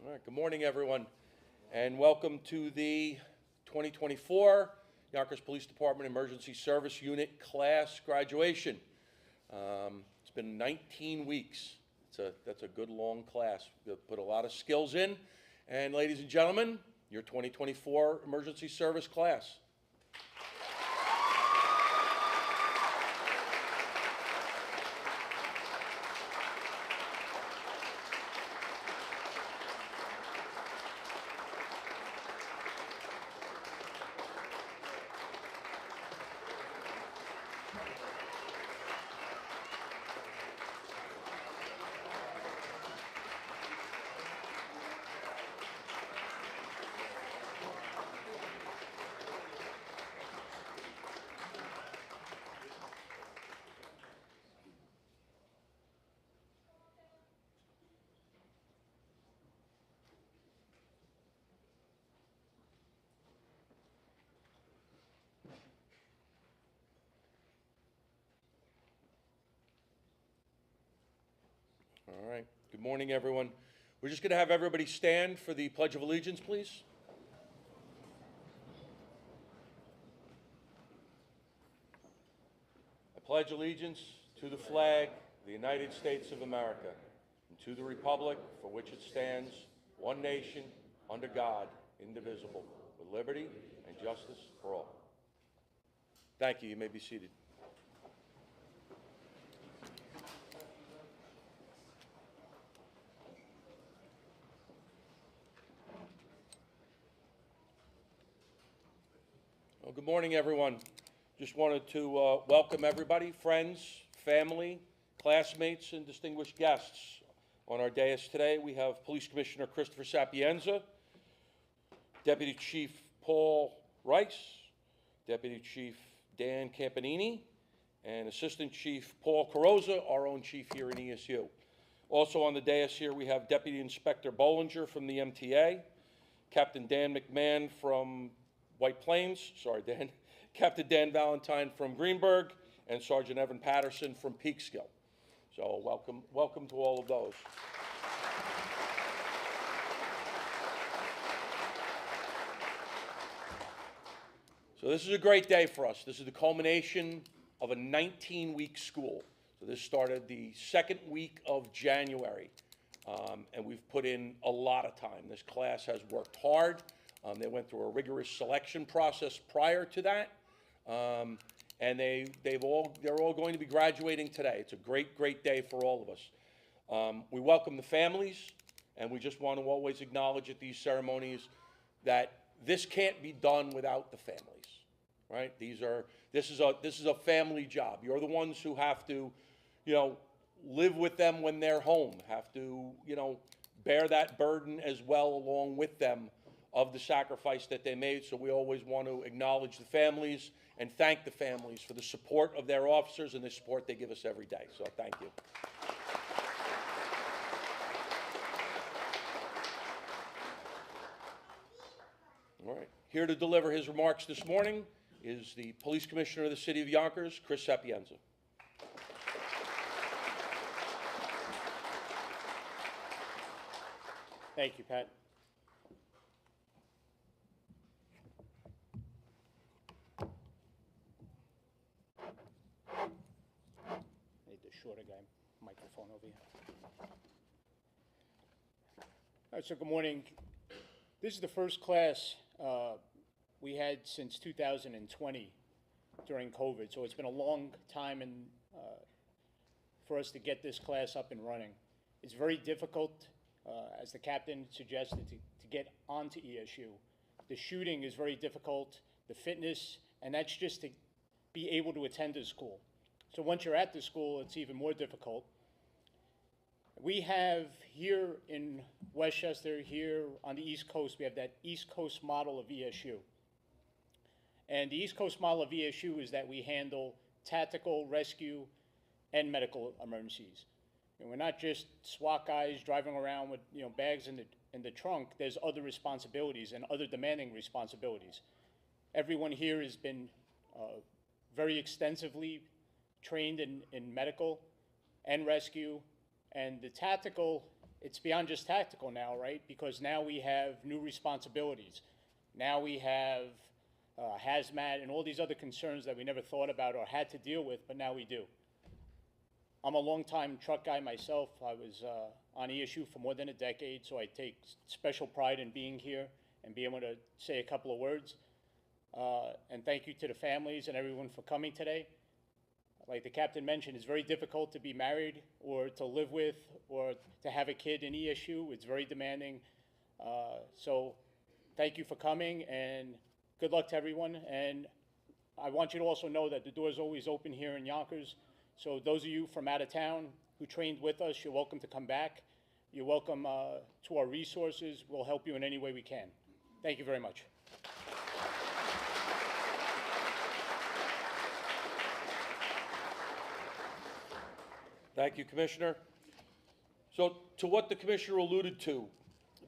All right, good morning, everyone, and welcome to the 2024 Yonkers Police Department Emergency Service Unit class graduation. It's been 19 weeks. That's a good long class. We've put a lot of skills in, and ladies and gentlemen, your 2024 Emergency Service class. All right. Good morning, everyone. We're just going to have everybody stand for the Pledge of Allegiance, please. I pledge allegiance to the flag of the United States of America and to the republic for which it stands, one nation, under God, indivisible, with liberty and justice for all. Thank you. You may be seated. Well, good morning, everyone. Just wanted to welcome everybody, friends, family, classmates, and distinguished guests. On our dais today, we have Police Commissioner Christopher Sapienza, Deputy Chief Paul Rice, Deputy Chief Dan Campanini, and Assistant Chief Paul Carrozza, our own chief here in ESU. Also on the dais here, we have Deputy Inspector Bollinger from the MTA, Captain Dan McMahon from White Plains, Captain Dan Valentine from Greenberg, and Sergeant Evan Patterson from Peekskill. So welcome to all of those. So this is a great day for us. This is the culmination of a 19-week school. So this started the second week of January, and we've put in a lot of time. This class has worked hard. They went through a rigorous selection process prior to that, and they're all going to be graduating today. It's a great day for all of us. We welcome the families, and we just want to always acknowledge at these ceremonies that this can't be done without the families, right? This is a family job. You're the ones who have to, live with them when they're home, have to, bear that burden as well along with them of the sacrifice that they made. So we always want to acknowledge the families and thank the families for the support of their officers and the support they give us every day. So thank you. All right. Here to deliver his remarks this morning is the Police Commissioner of the City of Yonkers, Chris Sapienza. Thank you, Pat. Shorter guy microphone over here. All right, so good morning. This is the first class we had since 2020 during COVID, so it's been a long time for us to get this class up and running. It's very difficult, as the captain suggested, to get onto ESU. The shooting is very difficult, the fitness, and that's just to be able to attend a school. So once you're at the school, it's even more difficult. We have here in Westchester, here on the East Coast, we have that East Coast model of ESU. And the East Coast model of ESU is that we handle tactical, rescue, and medical emergencies. And we're not just SWAT guys driving around with bags in the trunk. There's other responsibilities and other demanding responsibilities. Everyone here has been very extensively trained in medical and rescue, and the tactical it's beyond just tactical now, right? Because now we have new responsibilities. Now we have hazmat and all these other concerns that we never thought about or had to deal with, but now we do. I'm a longtime truck guy myself. I was on ESU for more than a decade, so I take special pride in being here and being able to say a couple of words. And thank you to the families and everyone for coming today. Like the captain mentioned, it's very difficult to be married or to live with or to have a kid in ESU. It's very demanding. So thank you for coming and good luck to everyone. And I want you to also know that the door is always open here in Yonkers. So those of you from out of town who trained with us, you're welcome to come back. You're welcome to our resources. We'll help you in any way we can. Thank you very much. Thank you, Commissioner. So to what the Commissioner alluded to,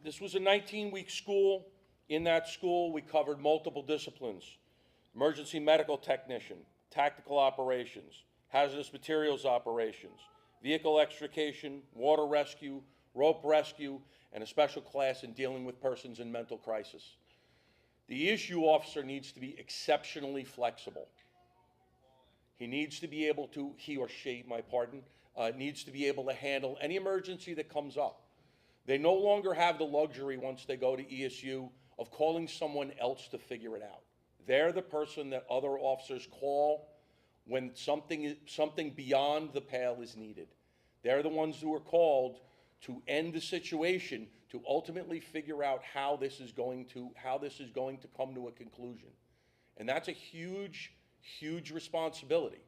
this was a 19-week school. In that school, we covered multiple disciplines: emergency medical technician, tactical operations, hazardous materials operations, vehicle extrication, water rescue, rope rescue, and a special class in dealing with persons in mental crisis. The ESU officer needs to be exceptionally flexible. He needs to be able to, he or she, my pardon, needs to be able to handle any emergency that comes up. They no longer have the luxury, once they go to ESU, of calling someone else to figure it out. They're the person that other officers call when something beyond the pale is needed. They're the ones who are called to end the situation, to ultimately figure out how this is going to come to a conclusion. And that's a huge, huge responsibility.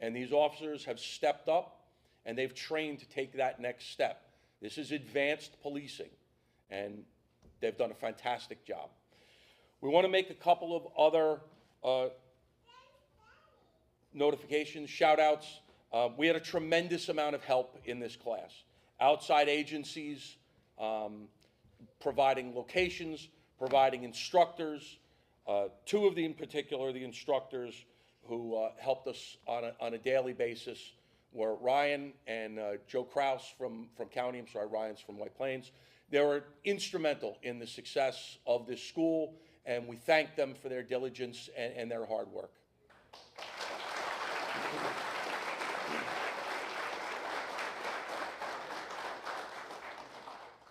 And these officers have stepped up and they've trained to take that next step. This is advanced policing, and they've done a fantastic job. We want to make a couple of other notifications, shout outs. We had a tremendous amount of help in this class. Outside agencies providing locations, providing instructors. Two of them in particular, the instructors who helped us on a daily basis were Ryan and Joe Kraus from County. I'm sorry, Ryan's from White Plains. They were instrumental in the success of this school, and we thank them for their diligence and their hard work.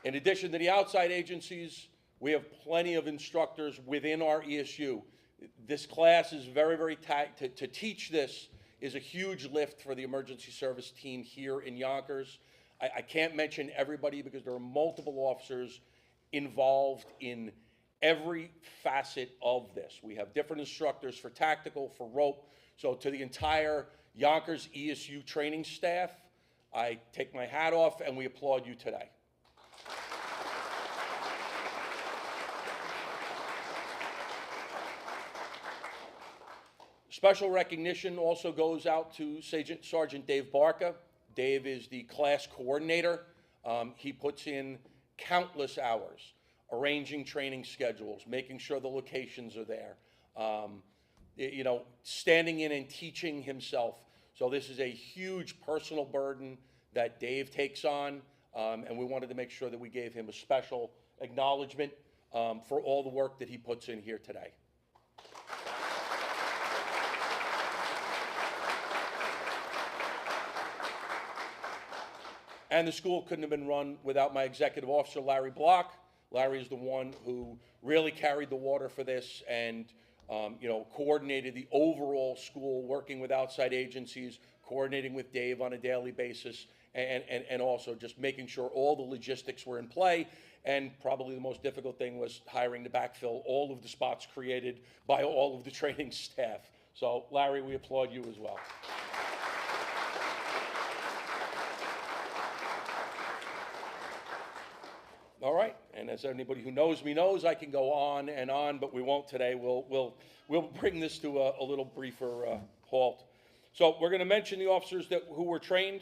In addition to the outside agencies, we have plenty of instructors within our ESU. This class is very, very tight. To teach this is a huge lift for the emergency service team here in Yonkers. I can't mention everybody because there are multiple officers involved in every facet of this. We have different instructors for tactical, for rope. So to the entire Yonkers ESU training staff, I take my hat off and we applaud you today. Special recognition also goes out to Sergeant Dave Barca. Dave is the class coordinator. He puts in countless hours arranging training schedules, making sure the locations are there, you know, standing in and teaching himself. So this is a huge personal burden that Dave takes on, and we wanted to make sure that we gave him a special acknowledgement for all the work that he puts in here today. And the school couldn't have been run without my executive officer, Larry Block. Larry is the one who really carried the water for this and you know, coordinated the overall school, working with outside agencies, coordinating with Dave on a daily basis, and also just making sure all the logistics were in play. And probably the most difficult thing was hiring to backfill all of the spots created by all of the training staff. So, Larry, we applaud you as well. All right, and as anybody who knows me knows, I can go on and on, but we won't today. We'll bring this to a little briefer halt. So we're going to mention the officers who were trained.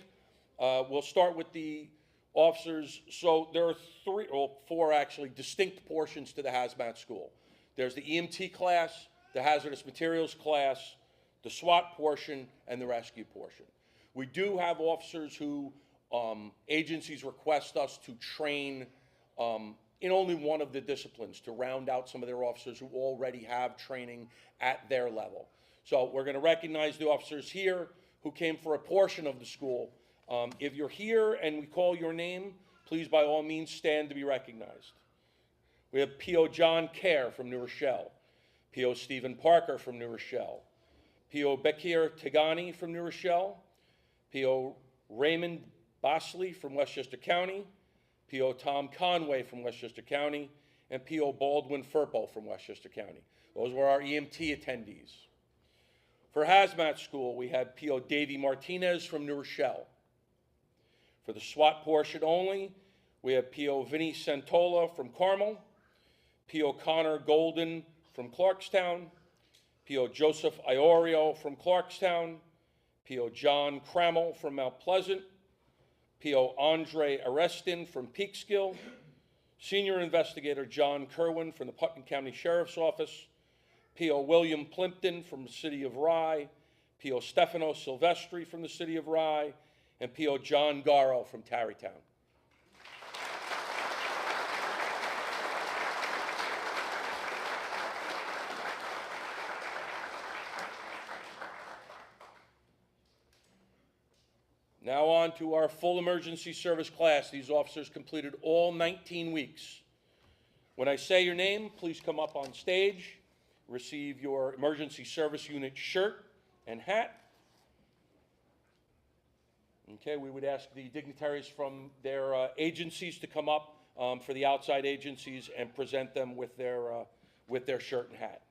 We'll start with the officers. So there are four actually distinct portions to the hazmat school. There's the EMT class, the hazardous materials class, the SWAT portion, and the rescue portion. We do have officers who agencies request us to train in only one of the disciplines to round out some of their officers who already have training at their level. So we're going to recognize the officers here who came for a portion of the school. If you're here and we call your name, please by all means stand to be recognized. We have P.O. John Kerr from New Rochelle, P.O. Stephen Parker from New Rochelle, P.O. Bekir Tagani from New Rochelle, P.O. Raymond Bosley from Westchester County, P.O. Tom Conway from Westchester County, and P.O. Baldwin Furpo from Westchester County. Those were our EMT attendees. For hazmat school, we had P.O. Davey Martinez from New Rochelle. For the SWAT portion only, we have P.O. Vinny Santola from Carmel, P.O. Connor Golden from Clarkstown, P.O. Joseph Iorio from Clarkstown, P.O. John Crammel from Mount Pleasant, P.O. Andre Arestin from Peekskill, Senior Investigator John Kerwin from the Putnam County Sheriff's Office, P.O. William Plimpton from the City of Rye, P.O. Stefano Silvestri from the City of Rye, and P.O. John Garrow from Tarrytown. Now on to our full emergency service class. These officers completed all 19 weeks. When I say your name, please come up on stage, receive your emergency service unit shirt and hat. Okay, we would ask the dignitaries from their agencies to come up for the outside agencies and present them with their shirt and hat.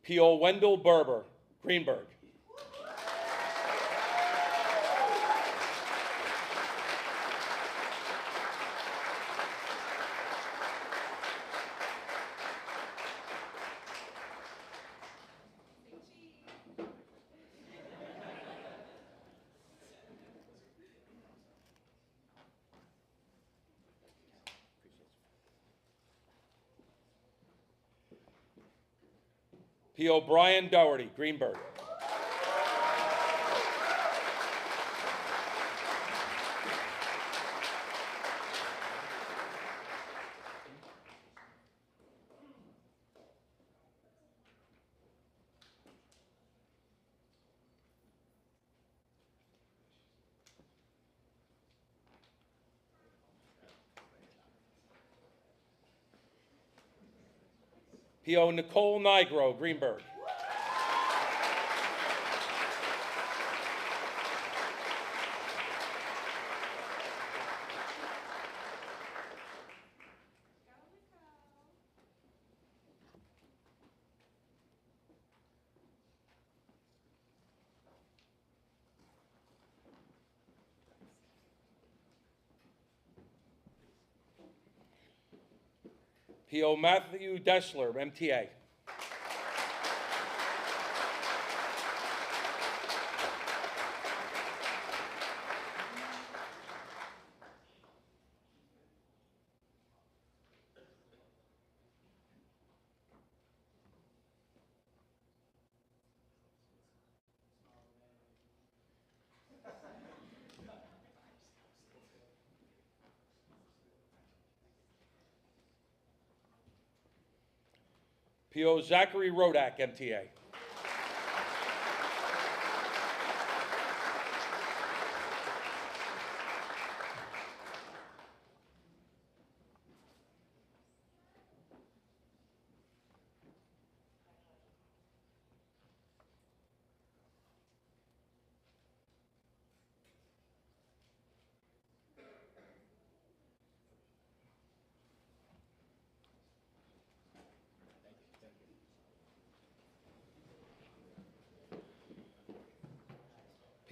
P.O. Wendell Berber, Greenberg. P.O. Brian Dougherty, Greenberg. P.O. Nicole Nigro, Greenberg. P.O. Matthew Dessler, MTA. P.O. Zachary Rodak, MTA.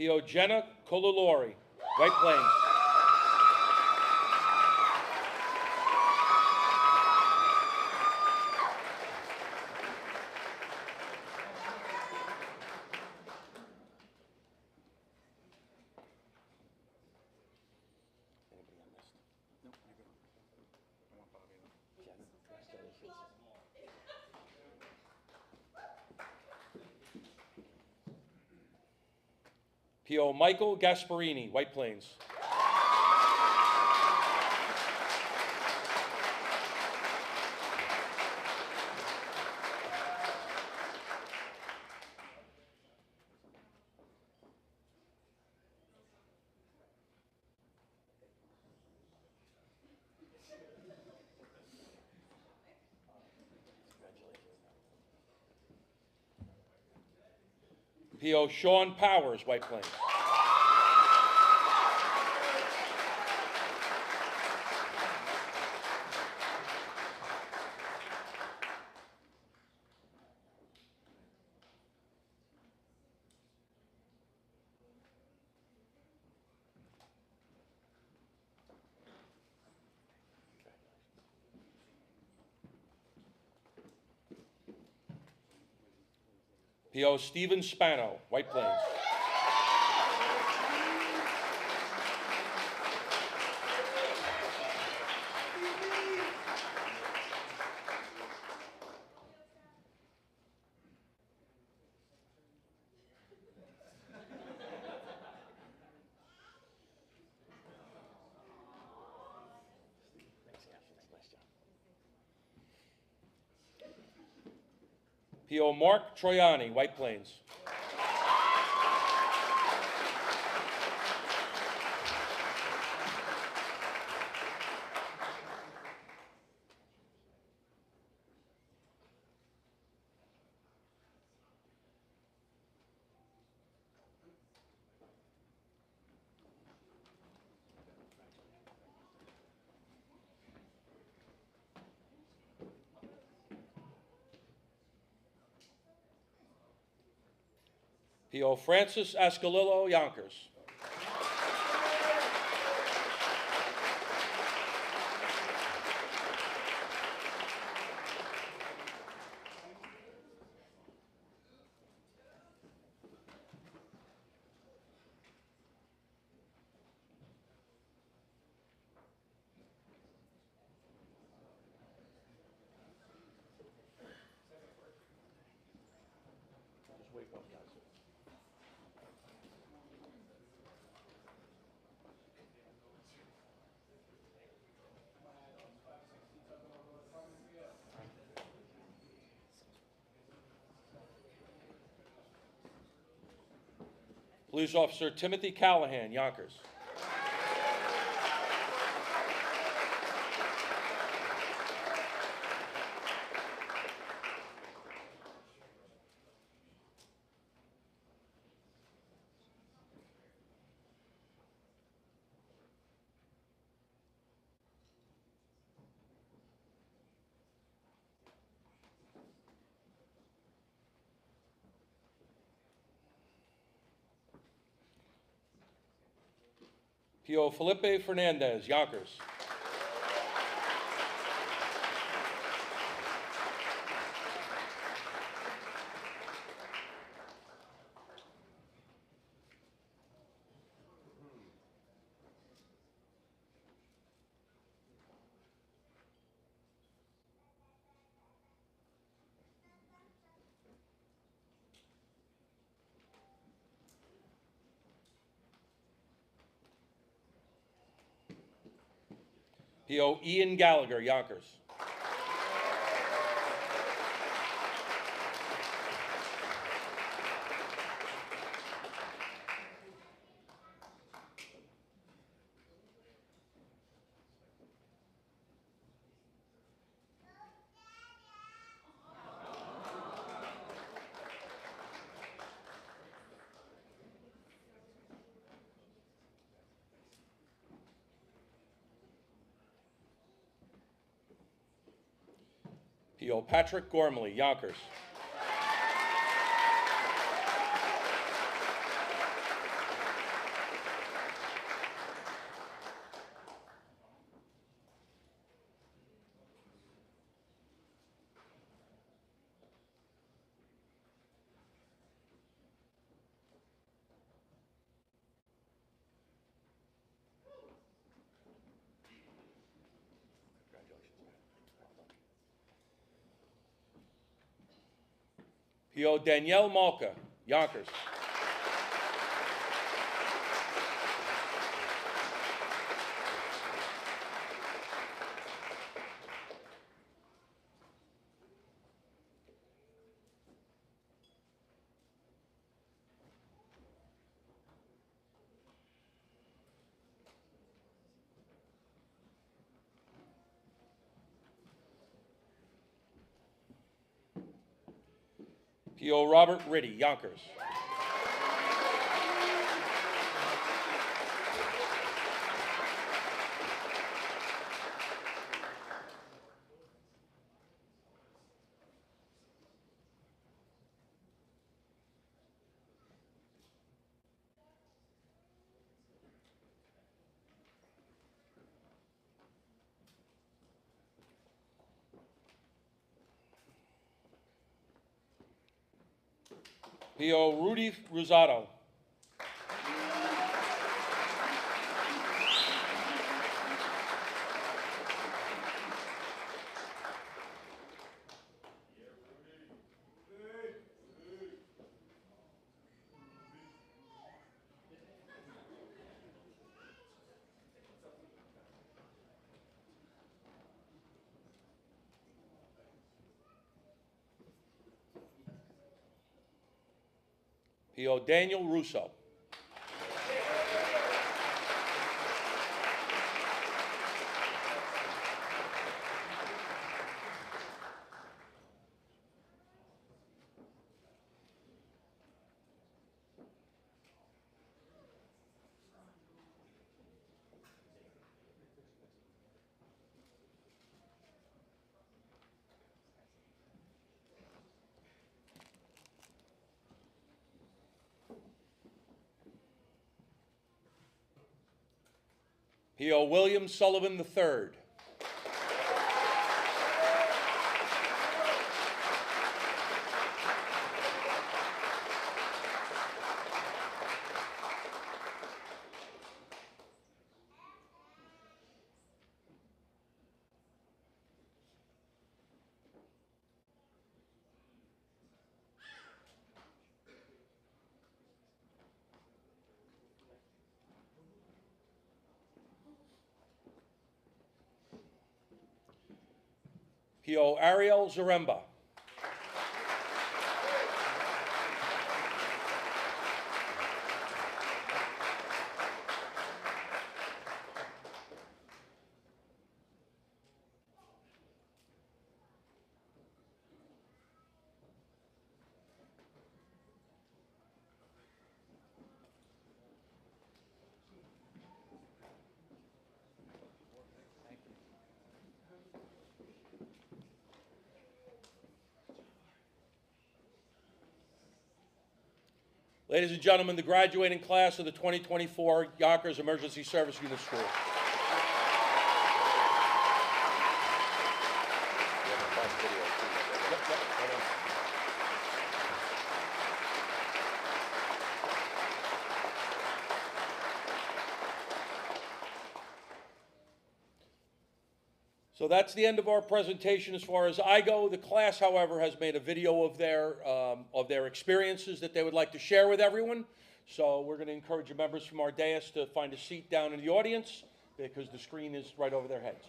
P.O. Jenna Cololori, White Plains. P.O. Michael Gasparini, White Plains. P.O. Sean Powers, White Plains. P.O. Stephen Spano, White Plains. P.O. Mark Troiani, White Plains. P.O. Francis Ascalillo, Yonkers. Just wake up, guys. Police Officer Timothy Callahan, Yonkers. P.O. Felipe Fernandez, Yonkers. P.O. Ian Gallagher, Yonkers. P.O. Patrick Gormley, Yonkers. P.O. Danielle Malka, Yonkers. P.O. Robert Riddy, Yonkers. P.O. Rudy Rosado. P.O. Daniel Russo. P.O. William Sullivan III. P.O. Ariel Zaremba. Ladies and gentlemen, the graduating class of the 2024 Yonkers Emergency Service Unit School. So that's the end of our presentation as far as I go. The class, however, has made a video of their experiences that they would like to share with everyone. So we're going to encourage the members from our dais to find a seat down in the audience because the screen is right over their heads.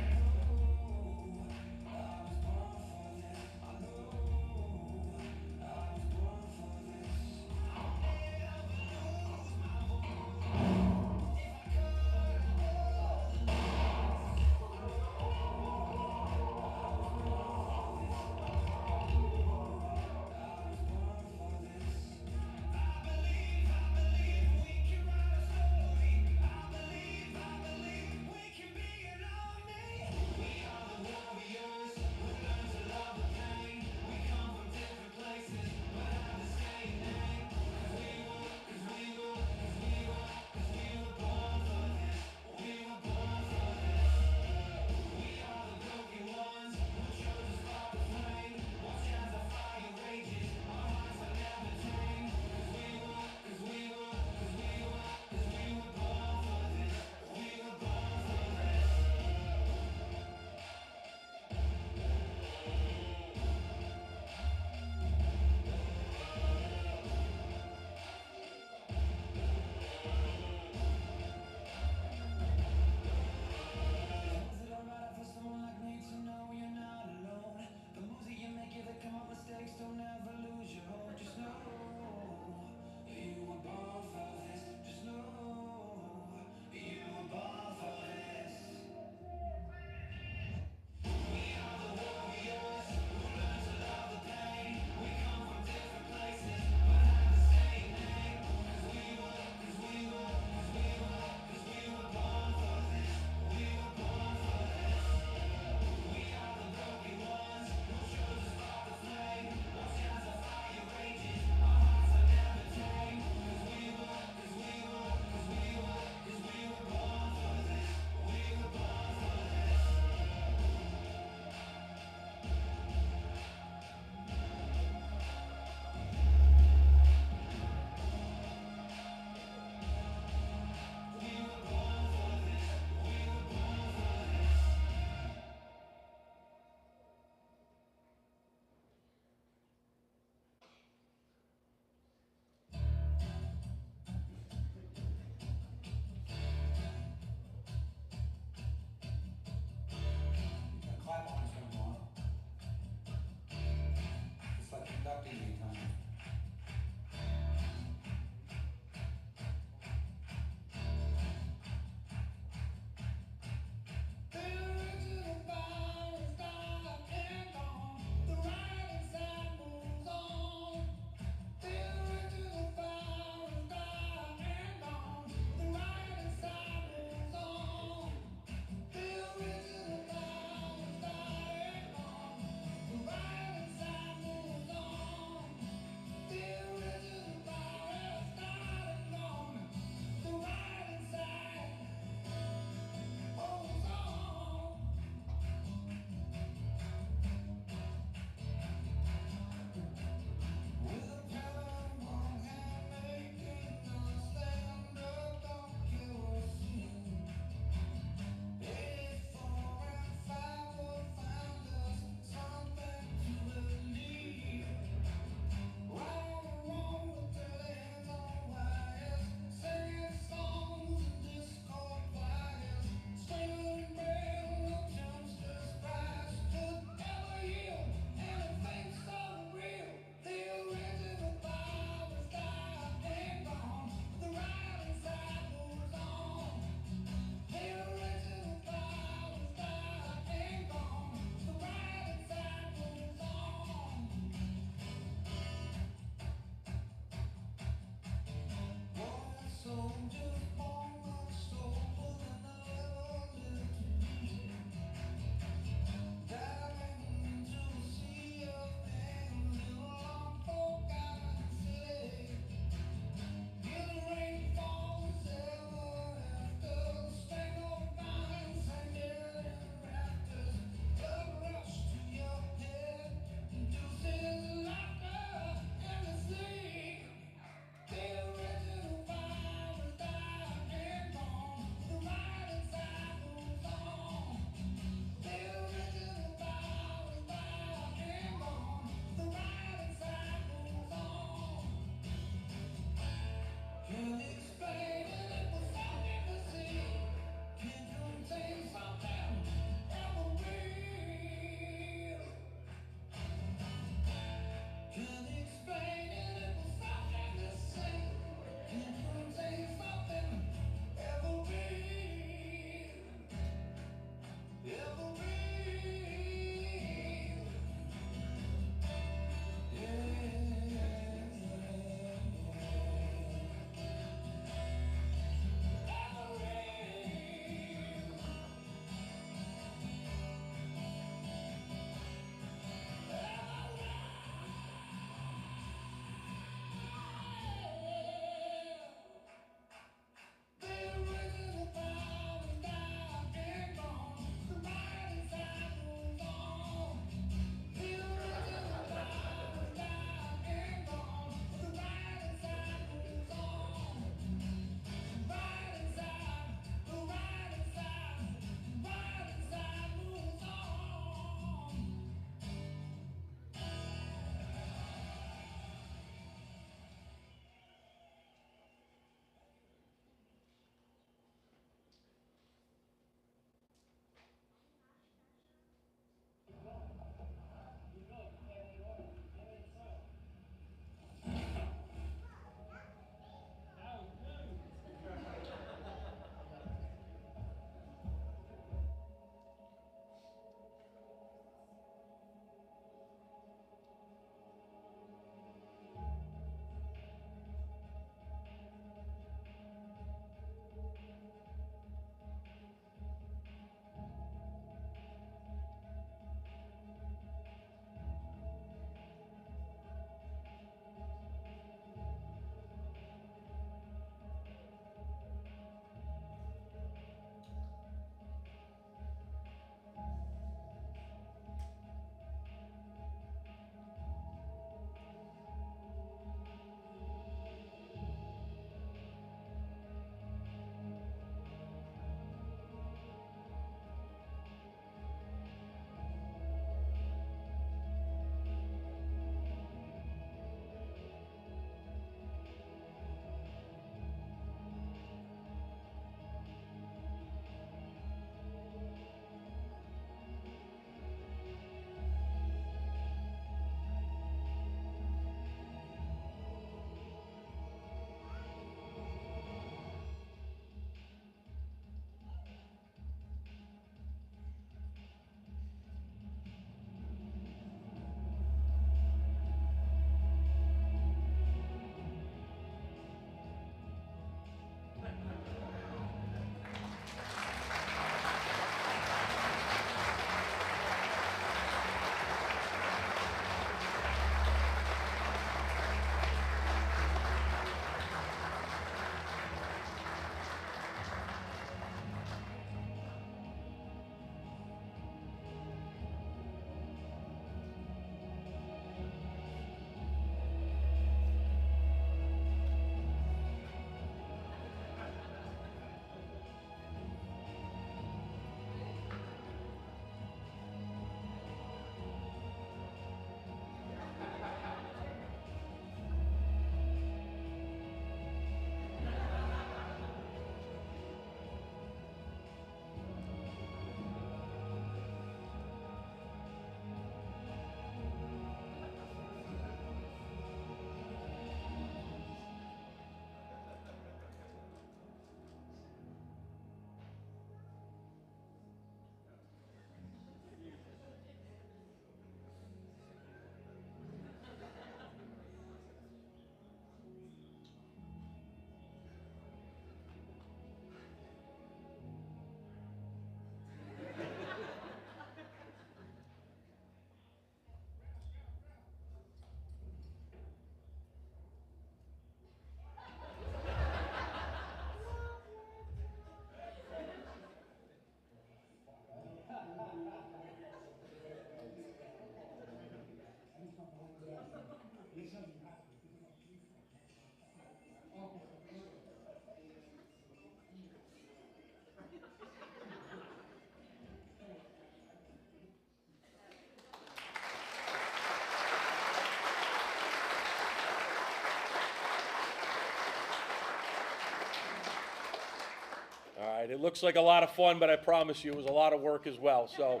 right, it looks like a lot of fun, but I promise you it was a lot of work as well. So,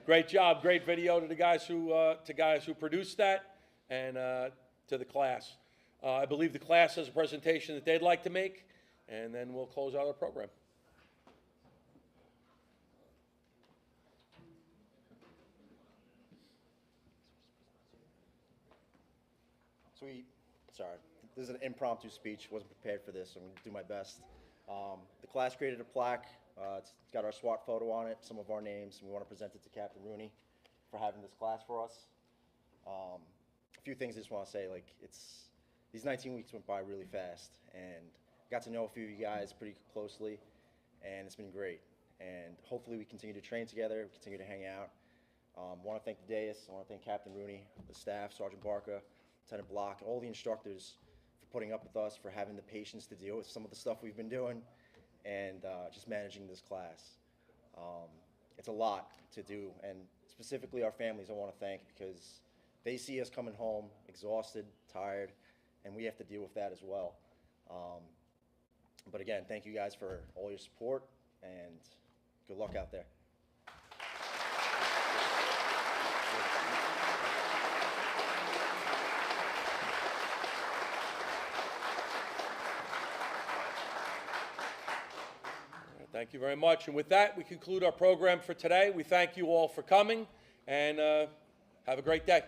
great job, great video to the guys who produced that, and to the class. I believe the class has a presentation that they'd like to make, and then we'll close out our program. Sorry, this is an impromptu speech. Wasn't prepared for this, so I'm going to do my best. The class created a plaque. It's got our SWAT photo on it, some of our names, and we want to present it to Captain Rooney for having this class for us. A few things I just want to say, these 19 weeks went by really fast, and got to know a few of you guys pretty closely, and it's been great. And hopefully we continue to train together, continue to hang out. I want to thank the dais, I want to thank Captain Rooney, the staff, Sergeant Barca, Lieutenant Block, all the instructors for putting up with us, for having the patience to deal with some of the stuff we've been doing, and just managing this class. It's a lot to do, and specifically our families I want to thank, because they see us coming home exhausted, tired, and we have to deal with that as well. But again, thank you guys for all your support, and good luck out there. Thank you very much. And with that, we conclude our program for today. We thank you all for coming, and have a great day.